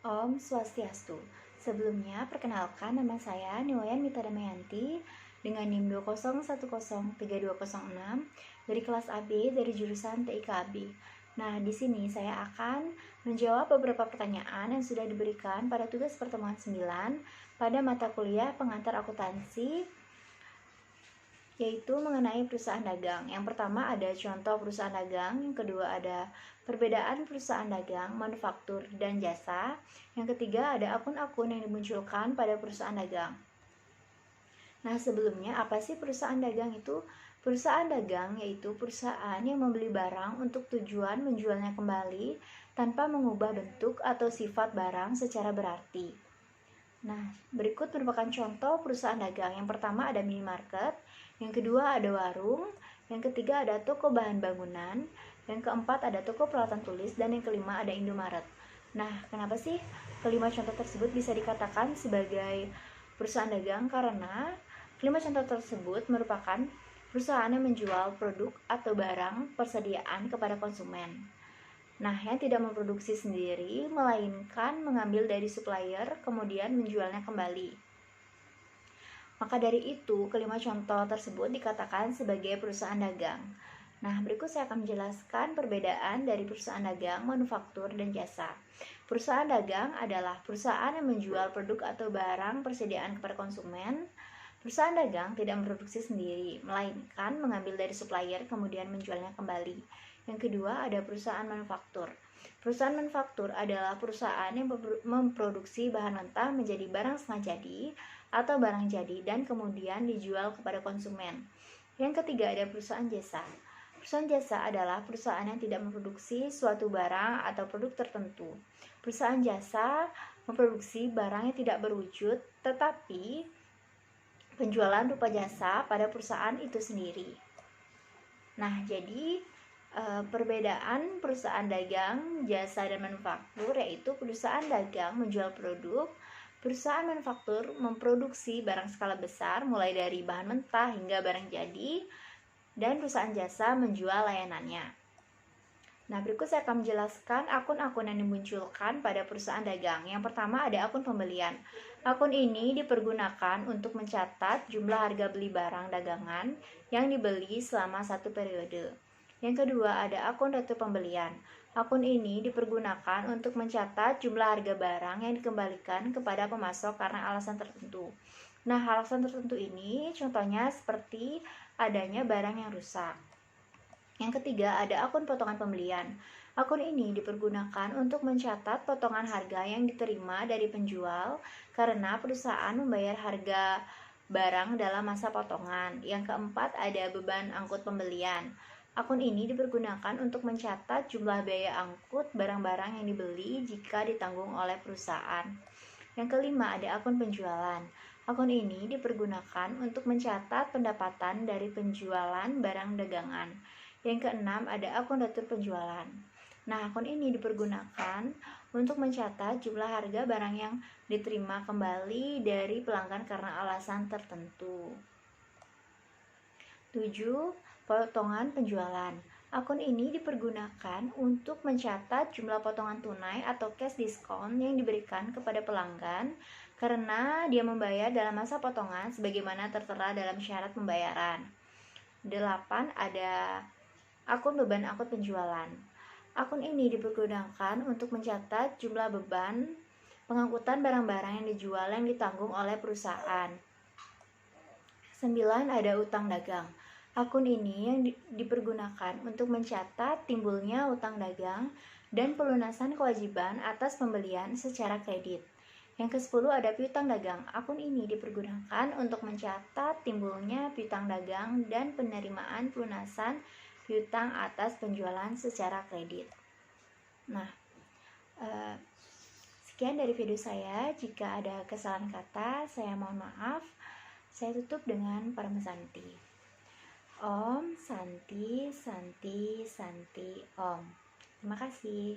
Om Swastiastu. Sebelumnya, perkenalkan nama saya Niwayan Mita Damayanti dengan NIM 2010326 dari kelas AB dari jurusan TIK AB. Nah, di sini saya akan menjawab beberapa pertanyaan yang sudah diberikan pada tugas pertemuan 9 pada mata kuliah pengantar akuntansi, yaitu mengenai perusahaan dagang. Yang pertama ada contoh perusahaan dagang, yang kedua ada perbedaan perusahaan dagang, manufaktur, dan jasa. Yang ketiga ada akun-akun yang dimunculkan pada perusahaan dagang. Nah, sebelumnya apa sih perusahaan dagang itu? Perusahaan dagang yaitu perusahaan yang membeli barang untuk tujuan menjualnya kembali tanpa mengubah bentuk atau sifat barang secara berarti. Nah, berikut merupakan contoh perusahaan dagang. Yang pertama ada minimarket, yang kedua ada warung, yang ketiga ada toko bahan bangunan, yang keempat ada toko peralatan tulis, dan yang kelima ada Indomaret. Nah, kenapa sih kelima contoh tersebut bisa dikatakan sebagai perusahaan dagang? Karena kelima contoh tersebut merupakan perusahaan yang menjual produk atau barang persediaan kepada konsumen. Nah, yang tidak memproduksi sendiri, melainkan mengambil dari supplier, kemudian menjualnya kembali. Maka dari itu, kelima contoh tersebut dikatakan sebagai perusahaan dagang. Nah, berikut saya akan menjelaskan perbedaan dari perusahaan dagang, manufaktur, dan jasa. Perusahaan dagang adalah perusahaan yang menjual produk atau barang persediaan kepada konsumen. Perusahaan dagang tidak memproduksi sendiri, melainkan mengambil dari supplier, kemudian menjualnya kembali. Yang kedua ada perusahaan manufaktur. Perusahaan manufaktur adalah perusahaan yang memproduksi bahan mentah menjadi barang setengah jadi atau barang jadi dan kemudian dijual kepada konsumen. Yang ketiga ada perusahaan jasa. Perusahaan jasa adalah perusahaan yang tidak memproduksi suatu barang atau produk tertentu. Perusahaan jasa memproduksi barang yang tidak berwujud, tetapi penjualan rupa jasa pada perusahaan itu sendiri. Nah, jadi perbedaan perusahaan dagang, jasa, dan manufaktur yaitu perusahaan dagang menjual produk, perusahaan manufaktur memproduksi barang skala besar mulai dari bahan mentah hingga barang jadi, dan perusahaan jasa menjual layanannya. Nah, berikut saya akan menjelaskan akun-akun yang dimunculkan pada perusahaan dagang. Yang pertama ada akun pembelian. Akun ini dipergunakan untuk mencatat jumlah harga beli barang dagangan yang dibeli selama satu periode. Yang kedua ada akun retur pembelian. Akun ini dipergunakan untuk mencatat jumlah harga barang yang dikembalikan kepada pemasok karena alasan tertentu. Nah, alasan tertentu ini contohnya seperti adanya barang yang rusak. Yang ketiga ada akun potongan pembelian. Akun ini dipergunakan untuk mencatat potongan harga yang diterima dari penjual karena perusahaan membayar harga barang dalam masa potongan. Yang keempat ada beban angkut pembelian. Akun ini dipergunakan untuk mencatat jumlah biaya angkut barang-barang yang dibeli jika ditanggung oleh perusahaan. Yang kelima ada akun penjualan. Akun ini dipergunakan untuk mencatat pendapatan dari penjualan barang dagangan. Yang keenam ada akun retur penjualan. Nah, akun ini dipergunakan untuk mencatat jumlah harga barang yang diterima kembali dari pelanggan karena alasan tertentu. 7. Potongan penjualan. Akun ini dipergunakan untuk mencatat jumlah potongan tunai atau cash discount yang diberikan kepada pelanggan karena dia membayar dalam masa potongan sebagaimana tertera dalam syarat pembayaran. 8. Ada akun beban angkut penjualan. Akun ini dipergunakan untuk mencatat jumlah beban pengangkutan barang-barang yang dijual yang ditanggung oleh perusahaan. 9. Ada utang dagang. Akun ini yang dipergunakan untuk mencatat timbulnya utang dagang dan pelunasan kewajiban atas pembelian secara kredit. Yang ke-10 ada piutang dagang. Akun ini dipergunakan untuk mencatat timbulnya piutang dagang dan penerimaan pelunasan piutang atas penjualan secara kredit. Nah, sekian dari video saya. Jika ada kesalahan kata, saya mohon maaf. Saya tutup dengan Parama Santi. Om Santi Santi Santi Om. Terima kasih.